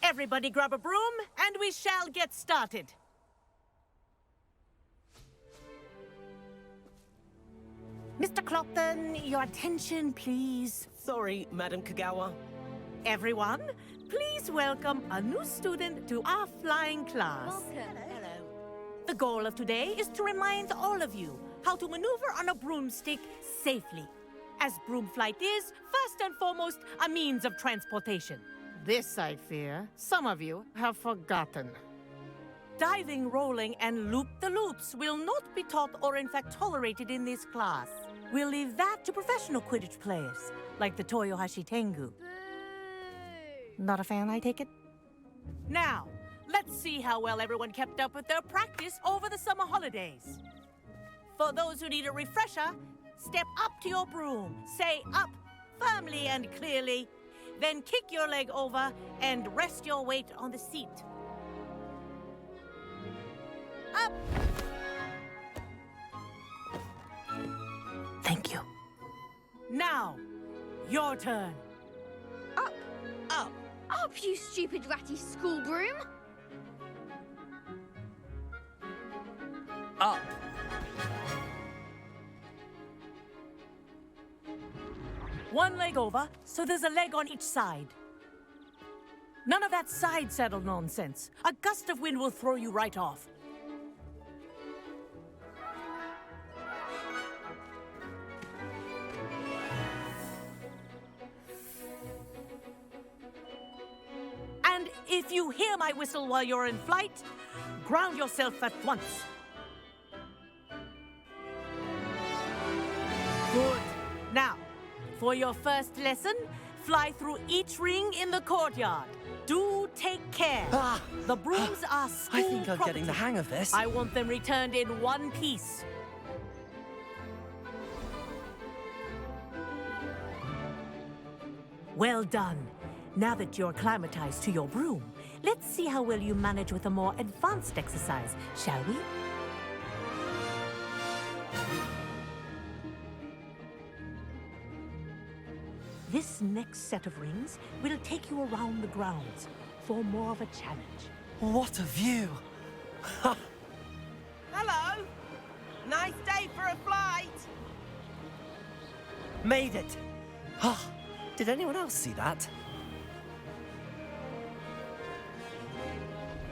Everybody grab a broom, and we shall get started. Mr. Clopton, your attention, please. Sorry, Madam Kagawa. Everyone, please welcome a new student to our flying class. Welcome. Hello. The goal of today is to remind all of you how to maneuver on a broomstick safely, as broom flight is, first and foremost, a means of transportation. This, I fear, some of you have forgotten. Diving, rolling, and loop-the-loops will not be taught or in fact tolerated in this class. We'll leave that to professional Quidditch players, like the Toyohashi Tengu. Boo! Not a fan, I take it? Now, let's see how well everyone kept up with their practice over the summer holidays. For those who need a refresher, step up to your broom, say up firmly and clearly, then kick your leg over and rest your weight on the seat. Up! Thank you. Now, your turn. Up! Up! Up, you stupid ratty school broom! Up. One leg over, so there's a leg on each side. None of that side saddle nonsense. A gust of wind will throw you right off. And if you hear my whistle while you're in flight, ground yourself at once. Good. Now, for your first lesson, fly through each ring in the courtyard. Do take care. The brooms are school I think I'm property. getting the hang of this. I want them returned in one piece. Well done. Now that you're acclimatized to your broom, let's see how well you manage with a more advanced exercise, shall we? This next set of rings will take you around the grounds for more of a challenge. What a view! Hello! Nice day for a flight! Made it! Did anyone else see that?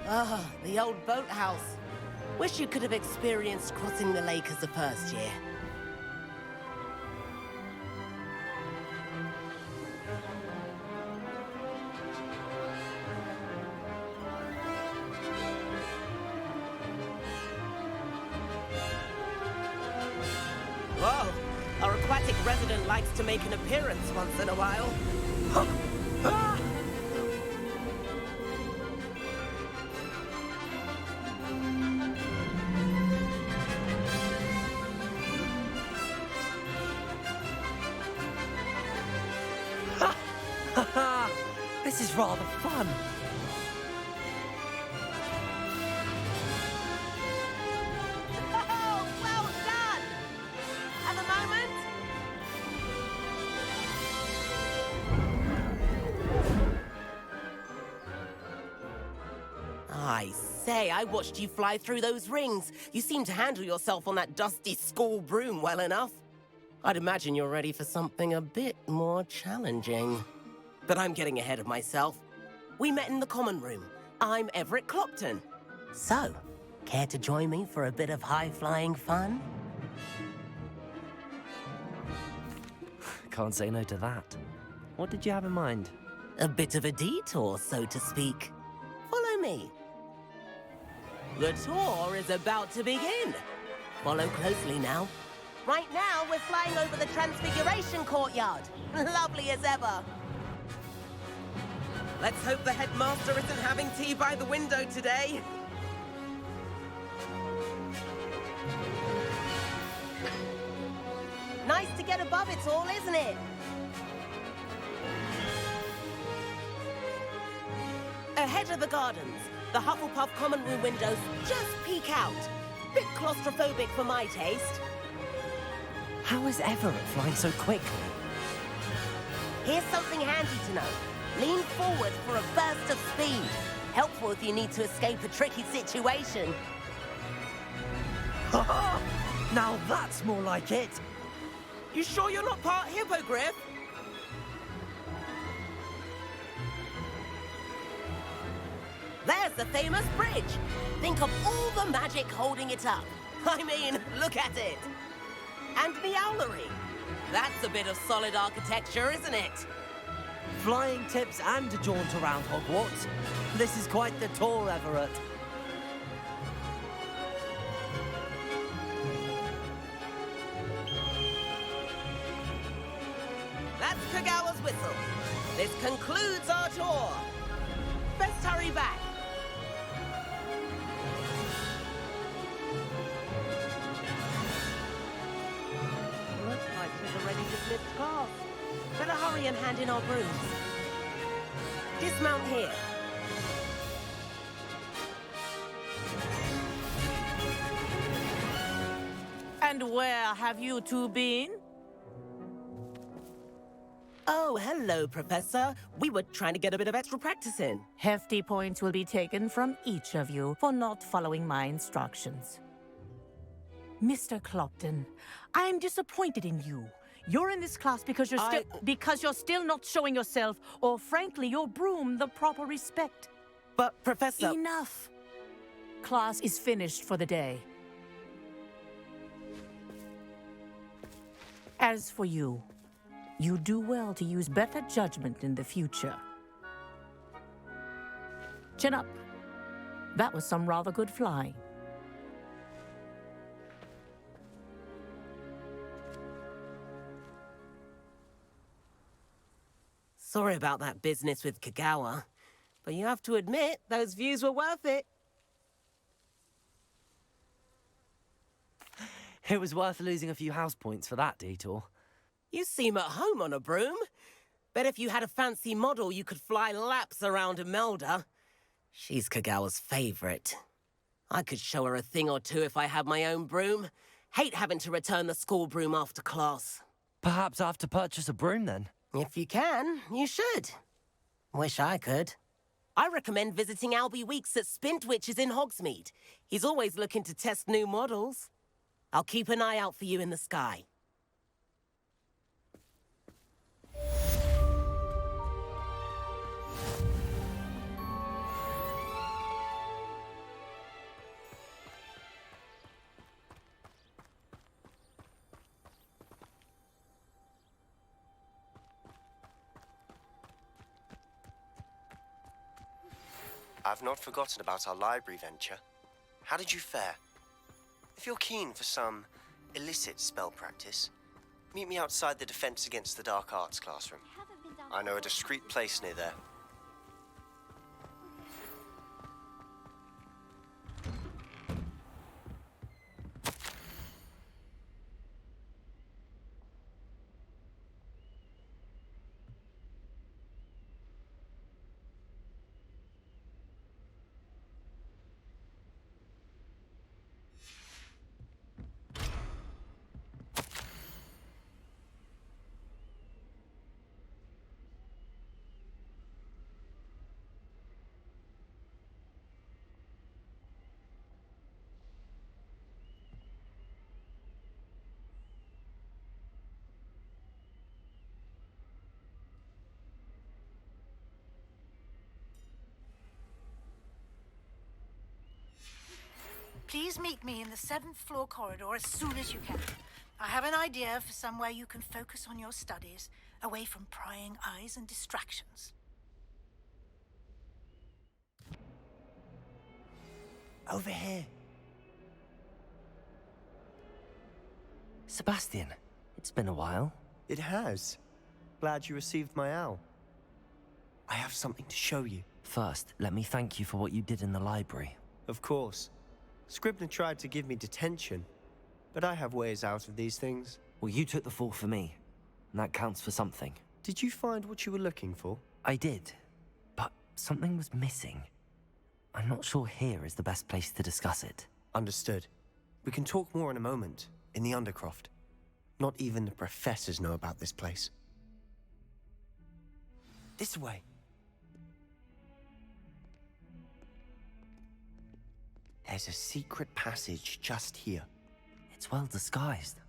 Ah, the old boathouse. Wish you could have experienced crossing the lake as a first year. Whoa! Our aquatic resident likes to make an appearance once in a while. This is rather fun. Oh, well done! At the moment... I say, I watched you fly through those rings. You seem to handle yourself on that dusty school broom well enough. I'd imagine you're ready for something a bit more challenging. But I'm getting ahead of myself. We met in the common room. I'm Everett Clopton. So, care to join me for a bit of high-flying fun? Can't say no to that. What did you have in mind? A bit of a detour, so to speak. Follow me. The tour is about to begin. Follow closely now. Right now, we're flying over the Transfiguration Courtyard. Lovely as ever. Let's hope the headmaster isn't having tea by the window today. Nice to get above it all, isn't it? Ahead of the gardens, the Hufflepuff common room windows just peek out. Bit claustrophobic for my taste. How is Everett flying so quickly? Here's something handy to know. Lean forward for a burst of speed. Helpful if you need to escape a tricky situation. Now that's more like it. You sure you're not part hippogriff? There's the famous bridge. Think of all the magic holding it up. I mean, look at it. And the owlery. That's a bit of solid architecture, isn't it? Flying tips and a jaunt around Hogwarts. This is quite the tour, Everett. That's Kagawa's whistle. This concludes our tour. Best hurry back. Looks like she's already dismissed class. Better hurry and hand in our brooms. Dismount here. And where have you two been? Oh, hello, Professor. We were trying to get a bit of extra practice in. Hefty points will be taken from each of you for not following my instructions. Mr. Clopton, I'm disappointed in you. You're in this class because you're still not showing yourself, or frankly, your broom, the proper respect. But, Professor... Enough. Class is finished for the day. As for you, you do well to use better judgment in the future. Chin up. That was some rather good flying. Sorry about that business with Kagawa, but you have to admit, those views were worth it. It was worth losing a few house points for that detour. You seem at home on a broom. Bet if you had a fancy model, you could fly laps around Imelda. She's Kagawa's favorite. I could show her a thing or two if I had my own broom. Hate having to return the school broom after class. Perhaps I have to purchase a broom then. If you can, you should. Wish I could. I recommend visiting Albie Weeks at Spintwitches in Hogsmeade. He's always looking to test new models. I'll keep an eye out for you in the sky. I've not forgotten about our library venture. How did you fare? If you're keen for some illicit spell practice, meet me outside the Defense Against the Dark Arts classroom. I know a discreet place near there. Please meet me in the 7th floor corridor as soon as you can. I have an idea for somewhere you can focus on your studies, away from prying eyes and distractions. Over here. Sebastian, it's been a while. It has. Glad you received my owl. I have something to show you. First, let me thank you for what you did in the library. Of course. Scribner tried to give me detention, but I have ways out of these things. Well, you took the fall for me, and that counts for something. Did you find what you were looking for? I did, but something was missing. I'm not sure here is the best place to discuss it. Understood. We can talk more in a moment, in the Undercroft. Not even the professors know about this place. This way. There's a secret passage just here. It's well disguised.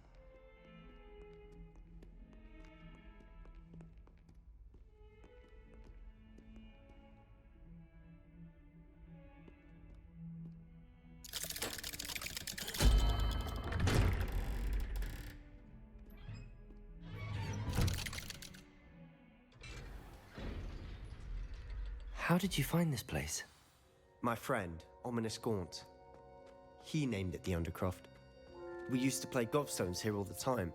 How did you find this place? My friend, Ominous Gaunt. He named it the Undercroft. We used to play gobstones here all the time.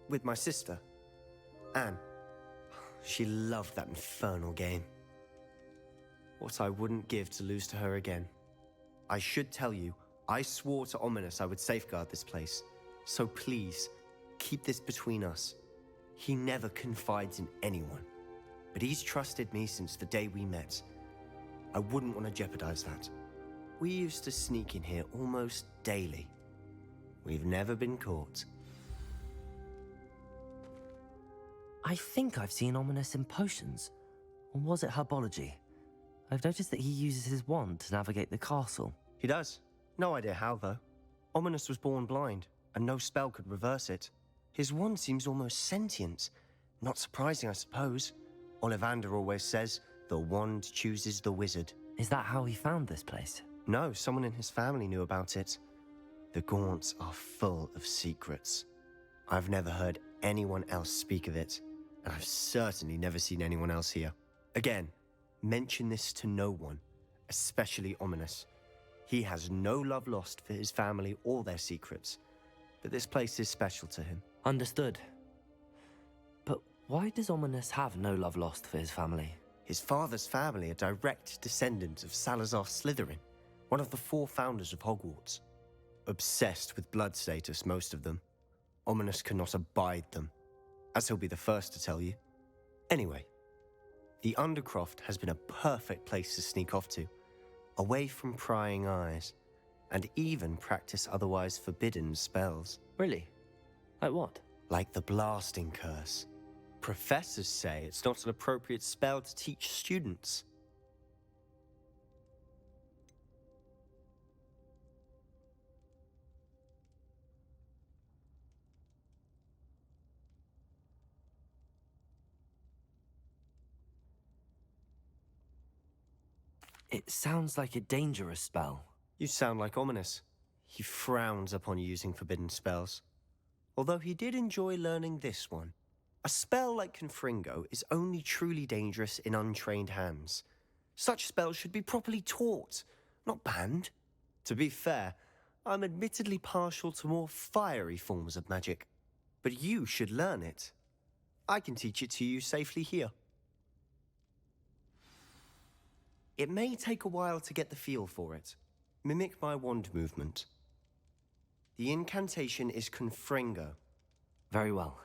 With my sister, Anne. She loved that infernal game. What I wouldn't give to lose to her again. I should tell you, I swore to Ominous I would safeguard this place. So please, keep this between us. He never confides in anyone. But he's trusted me since the day we met. I wouldn't want to jeopardize that. We used to sneak in here almost daily. We've never been caught. I think I've seen Ominous in potions. Or was it herbology? I've noticed that he uses his wand to navigate the castle. He does. No idea how, though. Ominous was born blind, and no spell could reverse it. His wand seems almost sentient. Not surprising, I suppose. Ollivander always says, the wand chooses the wizard. Is that how he found this place? No, someone in his family knew about it. The Gaunts are full of secrets. I've never heard anyone else speak of it, and I've certainly never seen anyone else here. Again, mention this to no one, especially Ominous. He has no love lost for his family or their secrets, but this place is special to him. Understood. But why does Ominous have no love lost for his family? His father's family are direct descendants of Salazar Slytherin, one of the 4 founders of Hogwarts. Obsessed with blood status, most of them. Ominous cannot abide them, as he'll be the first to tell you. Anyway, the Undercroft has been a perfect place to sneak off to, away from prying eyes, and even practice otherwise forbidden spells. Really? Like what? Like the Blasting Curse. Professors say it's not an appropriate spell to teach students. It sounds like a dangerous spell. You sound like Ominous. He frowns upon using forbidden spells. Although he did enjoy learning this one. A spell like Confringo is only truly dangerous in untrained hands. Such spells should be properly taught, not banned. To be fair, I'm admittedly partial to more fiery forms of magic. But you should learn it. I can teach it to you safely here. It may take a while to get the feel for it. Mimic my wand movement. The incantation is Confringo. Very well.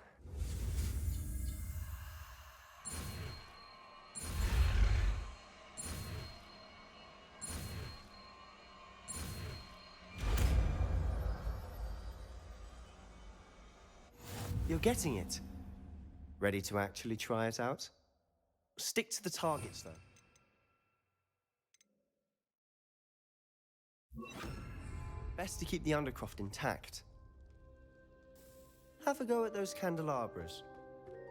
You're getting it. Ready to actually try it out? Stick to the targets, though. Best to keep the Undercroft intact. Have a go at those candelabras.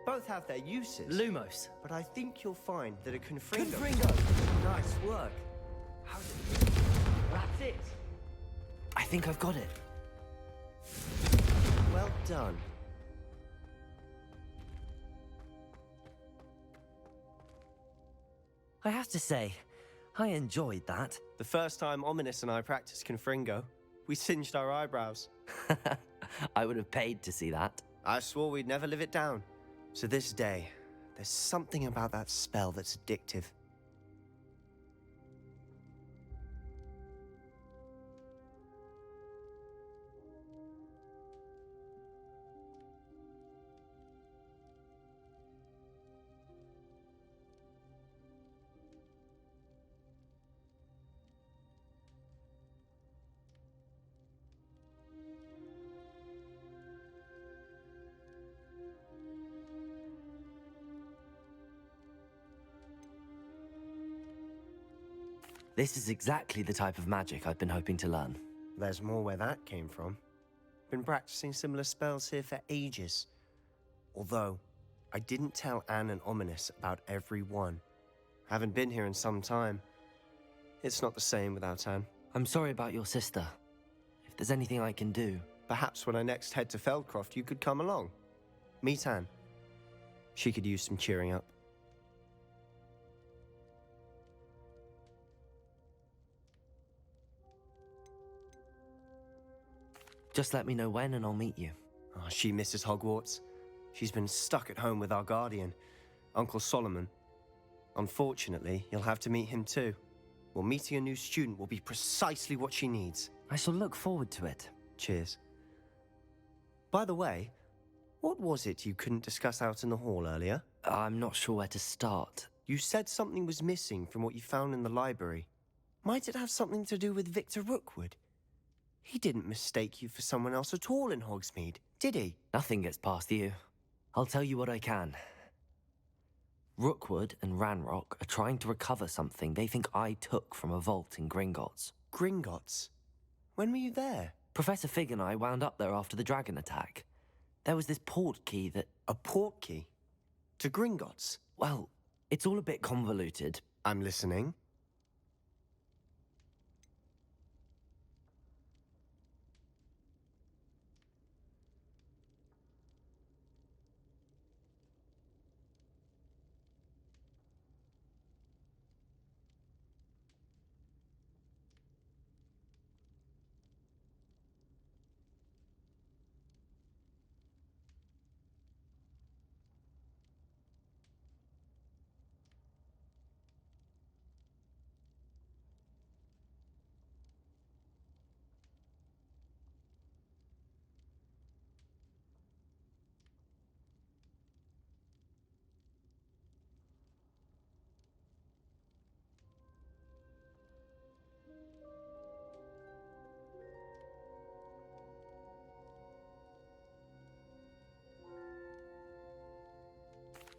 Both have their uses. Lumos. But I think you'll find that a Confringo... Confringo! Nice work. How did it... That's it. I think I've got it. Well done. I have to say, I enjoyed that. The first time Ominous and I practiced Confringo, we singed our eyebrows. I would have paid to see that. I swore we'd never live it down. To this day, there's something about that spell that's addictive. This is exactly the type of magic I've been hoping to learn. There's more where that came from. Been practicing similar spells here for ages. Although, I didn't tell Anne and Ominous about every one. Haven't been here in some time. It's not the same without Anne. I'm sorry about your sister. If there's anything I can do... Perhaps when I next head to Feldcroft, you could come along. Meet Anne. She could use some cheering up. Just let me know when and I'll meet you. Oh, she misses Hogwarts. She's been stuck at home with our guardian, Uncle Solomon. Unfortunately, you'll have to meet him too. Well, meeting a new student will be precisely what she needs. I shall look forward to it. Cheers. By the way, what was it you couldn't discuss out in the hall earlier? I'm not sure where to start. You said something was missing from what you found in the library. Might it have something to do with Victor Rookwood? He didn't mistake you for someone else at all in Hogsmeade, did he? Nothing gets past you. I'll tell you what I can. Rookwood and Ranrock are trying to recover something they think I took from a vault in Gringotts. Gringotts? When were you there? Professor Fig and I wound up there after the dragon attack. There was this port key that... A port key? To Gringotts? Well, it's all a bit convoluted. I'm listening.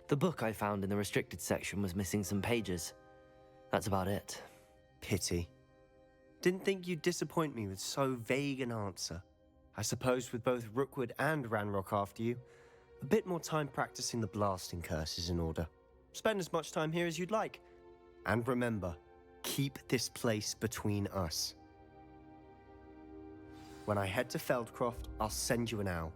The book I found in the restricted section was missing some pages. That's about it. Pity. Didn't think you'd disappoint me with so vague an answer. I suppose with both Rookwood and Ranrock after you, a bit more time practicing the blasting curse is in order. Spend as much time here as you'd like. And remember, keep this place between us. When I head to Feldcroft, I'll send you an owl.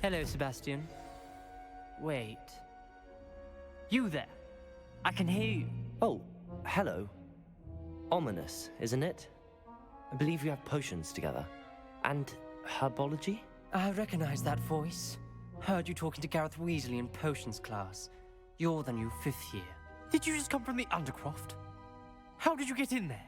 Hello, Sebastian. Wait. You there? I can hear you. Oh, hello. Ominous, isn't it? I believe we have potions together. And herbology? I recognize that voice. Heard you talking to Gareth Weasley in potions class. You're the new 5th year. Did you just come from the Undercroft? How did you get in there?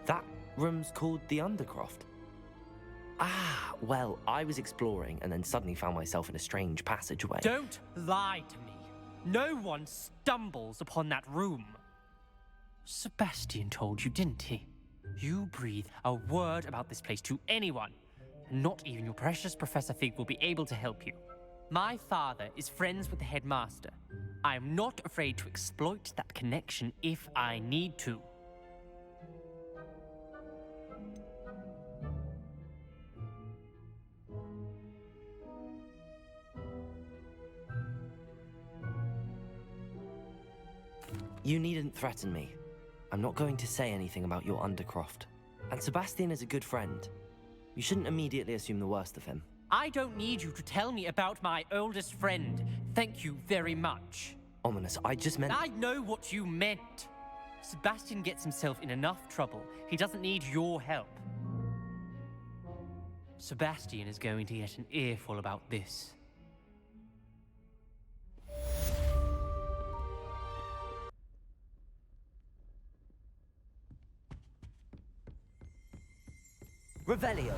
That room's called the Undercroft. Ah, well, I was exploring and then suddenly found myself in a strange passageway. Don't lie to me. No one stumbles upon that room. Sebastian told you, didn't he? You breathe a word about this place to anyone, and not even your precious Professor Fig will be able to help you. My father is friends with the headmaster. I am not afraid to exploit that connection if I need to. You needn't threaten me. I'm not going to say anything about your Undercroft. And Sebastian is a good friend. You shouldn't immediately assume the worst of him. I don't need you to tell me about my oldest friend. Thank you very much. Ominous, I just meant... I know what you meant. Sebastian gets himself in enough trouble. He doesn't need your help. Sebastian is going to get an earful about this. Revelio.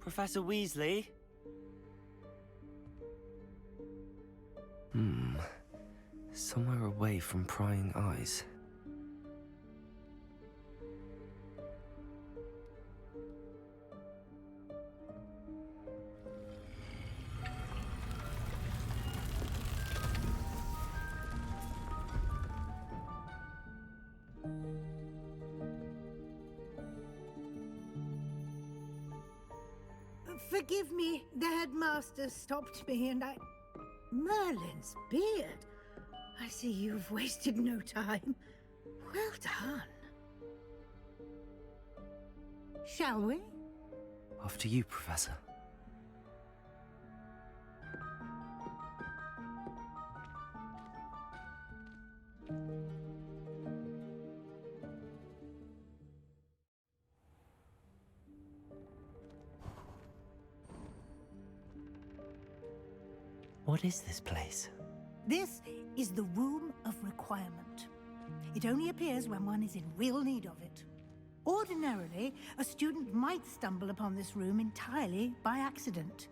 Professor Weasley? Somewhere away from prying eyes. Forgive me, the headmaster stopped me and I... Merlin's beard. I see you've wasted no time. Well done. Shall we? After you, Professor. What is this place? This is the Room of Requirement. It only appears when one is in real need of it. Ordinarily, a student might stumble upon this room entirely by accident,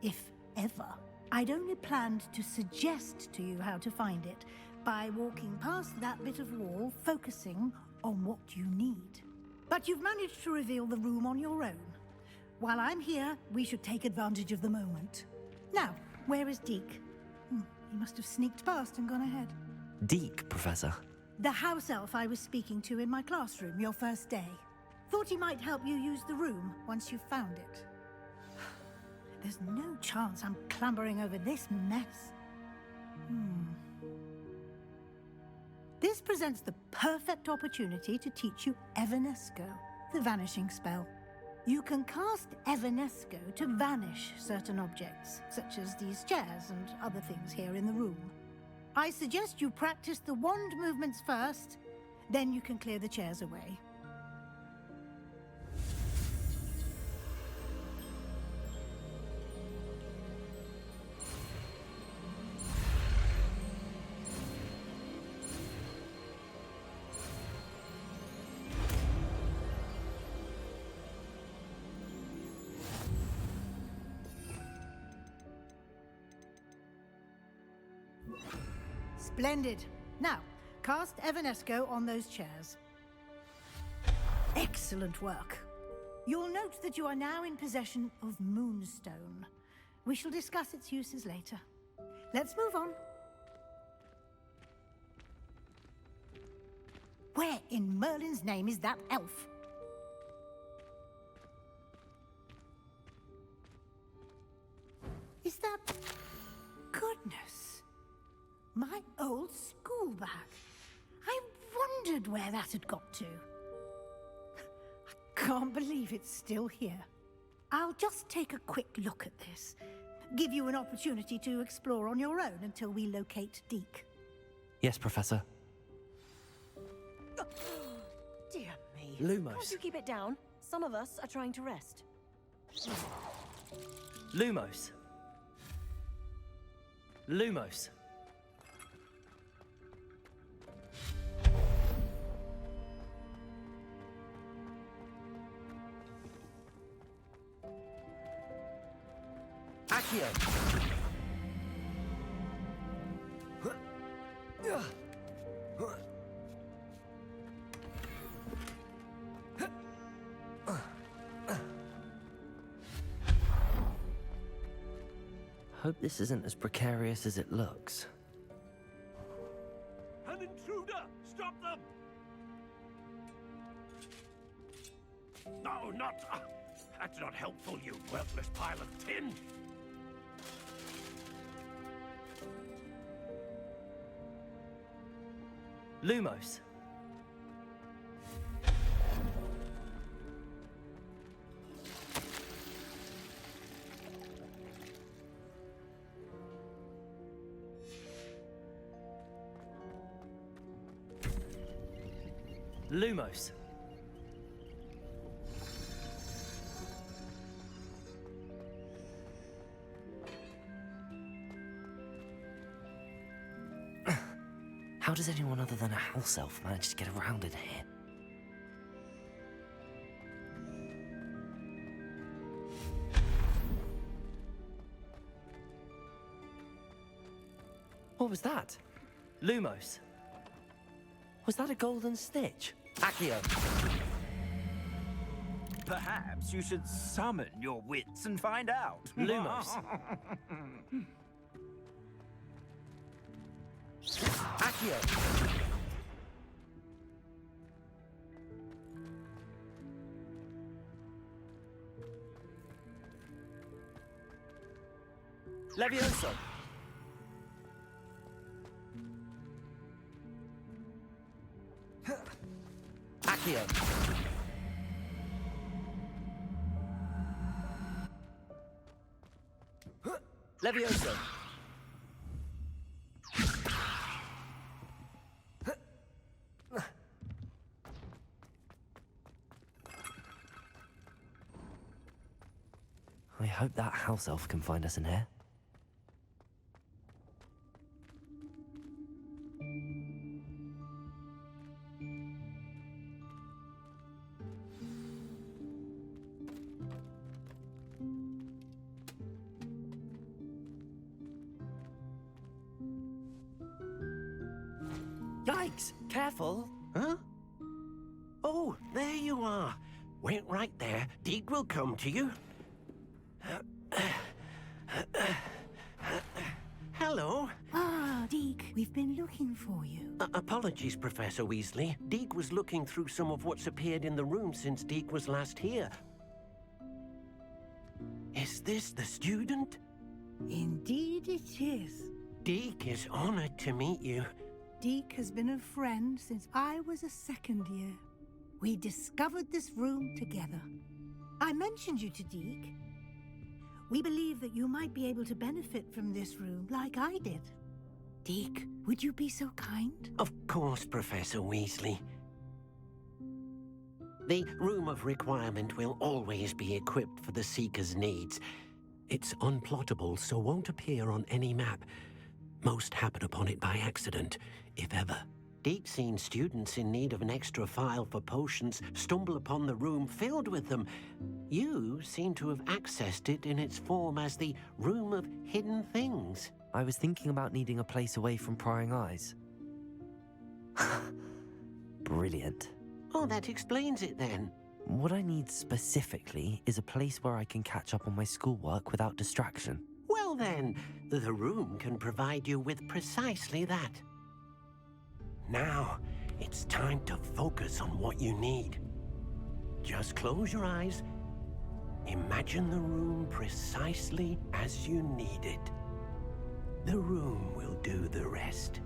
if ever. I'd only planned to suggest to you how to find it by walking past that bit of wall, focusing on what you need. But you've managed to reveal the room on your own. While I'm here, we should take advantage of the moment. Now, where is Deke? He must have sneaked past and gone ahead. Deke, Professor. The house elf I was speaking to in my classroom your first day. Thought he might help you use the room once you've found it. There's no chance I'm clambering over this mess. This presents the perfect opportunity to teach you Evanesco, the vanishing spell. You can cast Evanesco to vanish certain objects, such as these chairs and other things here in the room. I suggest you practice the wand movements first, then you can clear the chairs away. Splendid. Now, cast Evanesco on those chairs. Excellent work. You'll note that you are now in possession of Moonstone. We shall discuss its uses later. Let's move on. Where in Merlin's name is that elf? Is that... Goodness. My old school bag. I wondered where that had got to. I can't believe it's still here. I'll just take a quick look at this. Give you an opportunity to explore on your own until we locate Deke. Yes, Professor. Dear me. Lumos. Can't you keep it down? Some of us are trying to rest. Lumos. Lumos. Accio. Hope this isn't as precarious as it looks. An intruder! Stop them! No, not... that's not helpful, you worthless pile of tin! Lumos. Lumos. How does anyone other than a house elf manage to get around in here? What was that? Lumos. Was that a golden stitch? Accio. Perhaps you should summon your wits and find out. Lumos. Accio. Levioso. Accio. Levioso. I hope that house elf can find us in here. Yikes! Careful! Huh? Oh, there you are. Wait right there. Deke will come to you. Hello. Ah, Deke, we've been looking for you. Apologies, Professor Weasley. Deke was looking through some of what's appeared in the room since Deke was last here. Is this the student? Indeed it is. Deke is honored to meet you. Deke has been a friend since I was a second year. We discovered this room together. I mentioned you to Deke. We believe that you might be able to benefit from this room like I did. Deke, would you be so kind? Of course, Professor Weasley. The Room of Requirement will always be equipped for the Seeker's needs. It's unplottable, so won't appear on any map. Most happen upon it by accident, if ever. Deke's seen students in need of an extra file for potions stumble upon the room filled with them. You seem to have accessed it in its form as the Room of Hidden Things. I was thinking about needing a place away from prying eyes. Brilliant. Oh, that explains it then. What I need specifically is a place where I can catch up on my schoolwork without distraction. Well then, the room can provide you with precisely that. Now, it's time to focus on what you need. Just close your eyes. Imagine the room precisely as you need it. The room will do the rest.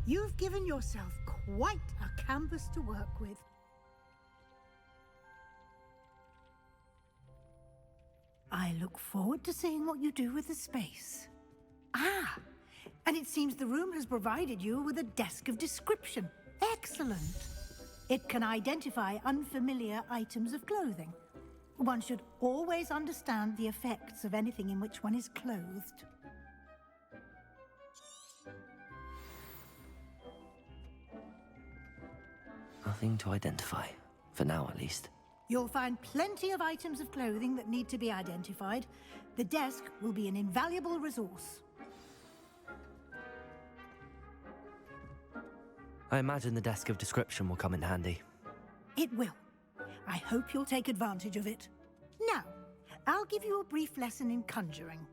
You've given yourself quite a canvas to work with. I look forward to seeing what you do with the space. Ah, and it seems the room has provided you with a desk of description. Excellent. It can identify unfamiliar items of clothing. One should always understand the effects of anything in which one is clothed. Nothing to identify, for now at least. You'll find plenty of items of clothing that need to be identified. The desk will be an invaluable resource. I imagine the desk of description will come in handy. It will. I hope you'll take advantage of it. Now, I'll give you a brief lesson in conjuring.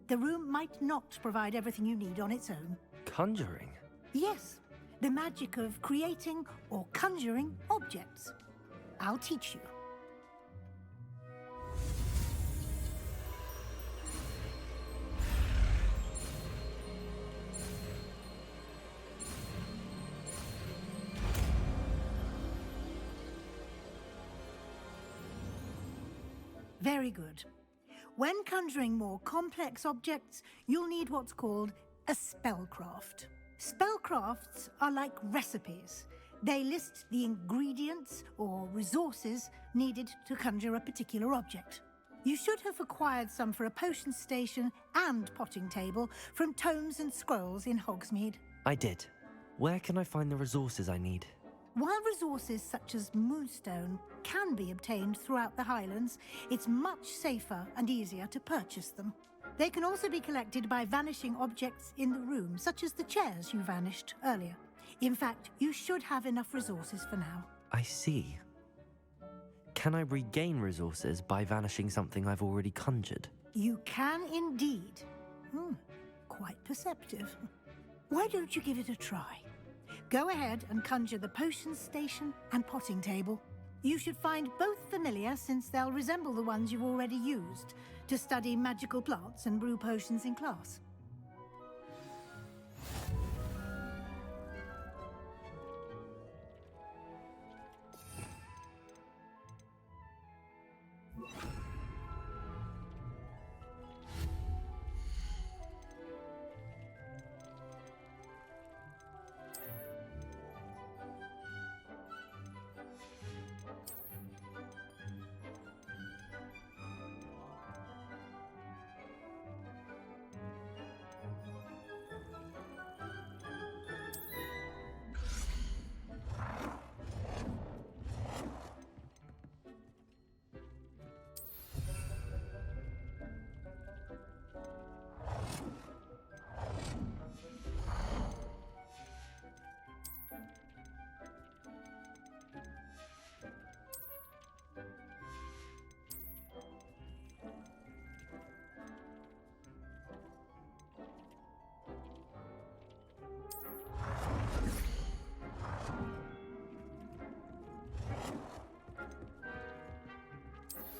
The room might not provide everything you need on its own. Conjuring? Yes, the magic of creating or conjuring objects. I'll teach you. Very good. When conjuring more complex objects, you'll need what's called a spellcraft. Spellcrafts are like recipes. They list the ingredients or resources needed to conjure a particular object. You should have acquired some for a potion station and potting table from tomes and scrolls in Hogsmeade. I did. Where can I find the resources I need? While resources such as moonstone can be obtained throughout the Highlands, it's much safer and easier to purchase them. They can also be collected by vanishing objects in the room, such as the chairs you vanished earlier. In fact, you should have enough resources for now. I see. Can I regain resources by vanishing something I've already conjured? You can indeed. Quite perceptive. Why don't you give it a try? Go ahead and conjure the potion station and potting table. You should find both familiar, since they'll resemble the ones you've already used to study magical plants and brew potions in class.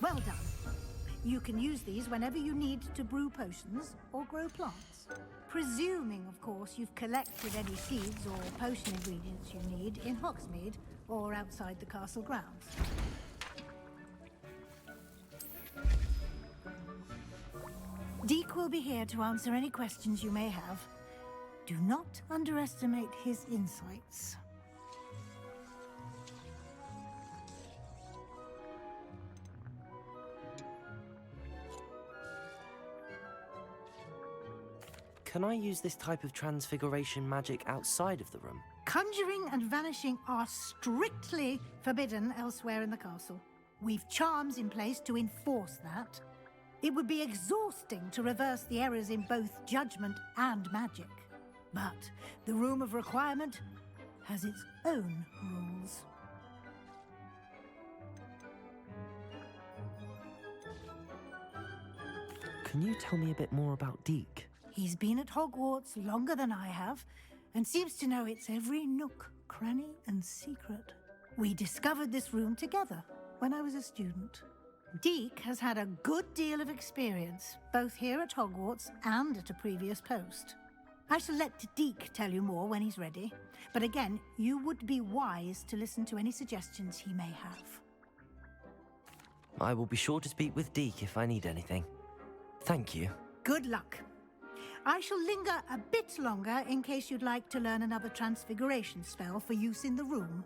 Well done. You can use these whenever you need to brew potions or grow plants. Presuming, of course, you've collected any seeds or potion ingredients you need in Hogsmeade or outside the castle grounds. Deek will be here to answer any questions you may have. Do not underestimate his insights. Can I use this type of transfiguration magic outside of the room? Conjuring and vanishing are strictly forbidden elsewhere in the castle. We've charms in place to enforce that. It would be exhausting to reverse the errors in both judgment and magic. But the Room of Requirement has its own rules. Can you tell me a bit more about Deek? He's been at Hogwarts longer than I have, and seems to know its every nook, cranny, and secret. We discovered this room together when I was a student. Deek has had a good deal of experience, both here at Hogwarts and at a previous post. I shall let Deek tell you more when he's ready, but again, you would be wise to listen to any suggestions he may have. I will be sure to speak with Deek if I need anything. Thank you. Good luck. I shall linger a bit longer in case you'd like to learn another transfiguration spell for use in the room.